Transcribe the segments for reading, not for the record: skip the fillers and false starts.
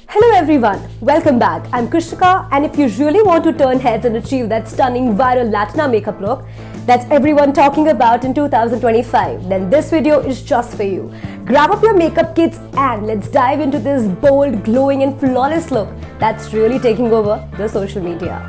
Hello everyone, welcome back. I'm Krishika, and if you really want to turn heads and achieve that stunning viral Latina makeup look that's everyone talking about in 2025, then this video is just for you. Grab up your makeup kits and let's dive into this bold, glowing and flawless look that's really taking over the social media.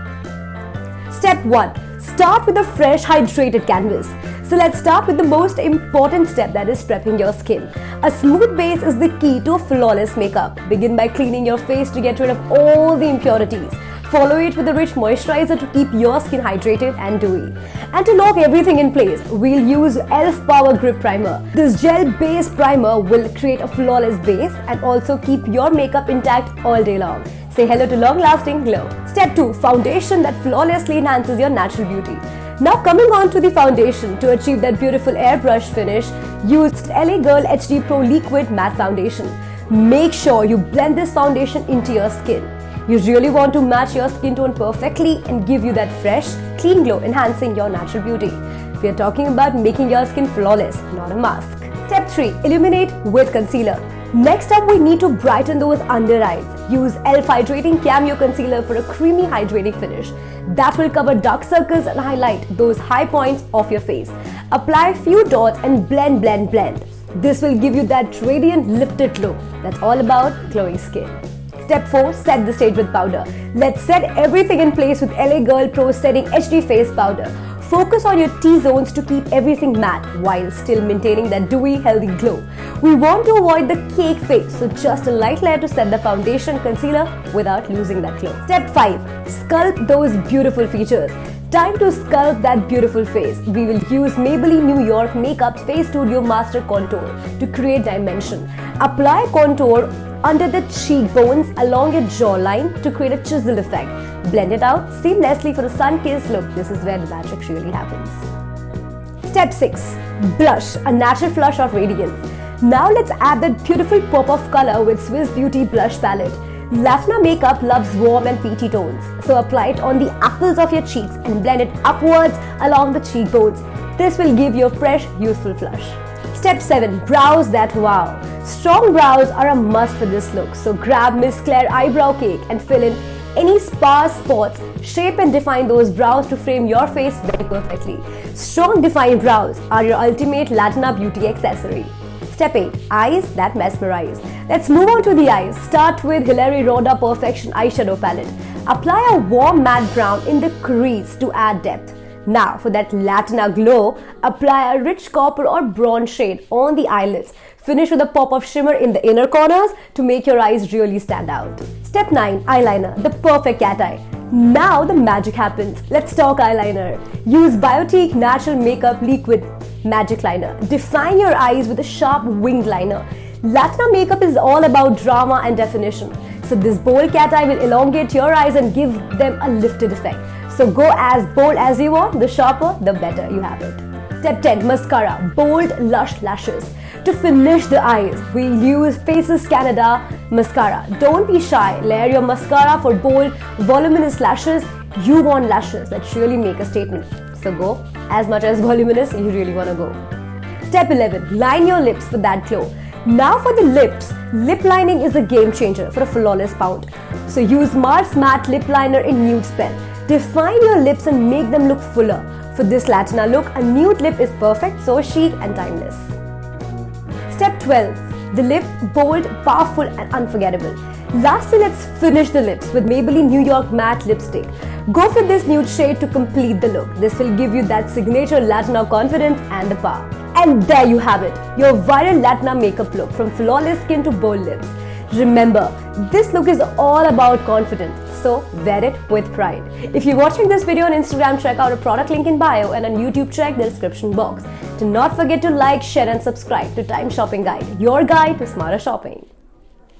Step 1. Start with a fresh hydrated canvas. So let's start with the most important step, that is prepping your skin. A smooth base is the key to a flawless makeup. Begin by cleaning your face to get rid of all the impurities. Follow it with a rich moisturizer to keep your skin hydrated and dewy. And to lock everything in place, we'll use e.l.f. Power Grip Primer. This gel-based primer will create a flawless base and also keep your makeup intact all day long. Say hello to long-lasting glow. Step 2. Foundation that flawlessly enhances your natural beauty. Now coming on to the foundation, to achieve that beautiful airbrush finish, use LA Girl HD Pro Liquid Matte Foundation. Make sure you blend this foundation into your skin. You really want to match your skin tone perfectly and give you that fresh, clean glow, enhancing your natural beauty. We are talking about making your skin flawless, not a mask. Step 3. Illuminate with concealer. Next up, we need to brighten those under eyes. Use e.l.f. Hydrating Cameo Concealer for a creamy hydrating finish that will cover dark circles and highlight those high points of your face. Apply a few dots and blend. This will give you that radiant, lifted glow that's all about glowing skin. Step 4. Set the stage with powder. Let's set everything in place with LA Girl Pro Setting HD Face Powder. Focus on your T-zones to keep everything matte while still maintaining that dewy, healthy glow. We want to avoid the cake face, so just a light layer to set the foundation concealer without losing that glow. Step 5. Sculpt those beautiful features. Time to sculpt that beautiful face. We will use Maybelline New York Makeup's Face Studio Master Contour to create dimension. Apply contour under the cheekbones along your jawline to create a chisel effect. Blend it out seamlessly for a sun-kissed look. This is where the magic really happens. Step 6. Blush, a natural flush of radiance. Now let's add that beautiful pop of color with Swiss Beauty Blush Palette. Latina makeup loves warm and peachy tones, so apply it on the apples of your cheeks and blend it upwards along the cheekbones. This will give you a fresh, youthful flush. Step 7. Brows that wow. Strong brows are a must for this look, so grab Miss Claire Eyebrow Cake and fill in any sparse spots, shape and define those brows to frame your face very perfectly. Strong defined brows are your ultimate Latina beauty accessory. Step 8. Eyes that mesmerize. Let's move on to the eyes. Start with Hilary Rhoda Perfection Eyeshadow Palette. Apply a warm matte brown in the crease to add depth. Now for that Latina glow, apply a rich copper or bronze shade on the eyelids. Finish with a pop of shimmer in the inner corners to make your eyes really stand out. Step 9. Eyeliner, the perfect cat eye. Now the magic happens. Let's talk eyeliner. Use Biotique Natural Makeup Liquid Magic Liner. Define your eyes with a sharp winged liner. Latina makeup is all about drama and definition. So this bold cat eye will elongate your eyes and give them a lifted effect. So go as bold as you want, the sharper, the better you have it. Step 10. Mascara, bold, lush lashes. To finish the eyes, we'll use Faces Canada Mascara. Don't be shy, layer your mascara for bold, voluminous lashes. You want lashes that really make a statement. So go as much as voluminous you really want to go. Step 11. Line your lips with that glow. Now for the lips, lip lining is a game changer for a flawless pout. So use Mars Matte Lip Liner in Nude Spell. Define your lips and make them look fuller. For this Latina look, a nude lip is perfect, so chic and timeless. Step 12. The lip, bold, powerful and unforgettable. Lastly, let's finish the lips with Maybelline New York Matte Lipstick. Go for this nude shade to complete the look. This will give you that signature Latina confidence and the power. And there you have it, your viral Latina makeup look, from flawless skin to bold lips. Remember, this look is all about confidence, so wear it with pride. If you're watching this video on Instagram, check out a product link in bio, and on YouTube, check the description box. Do not forget to like, share and subscribe to Time Shopping Guide, your guide to smarter shopping.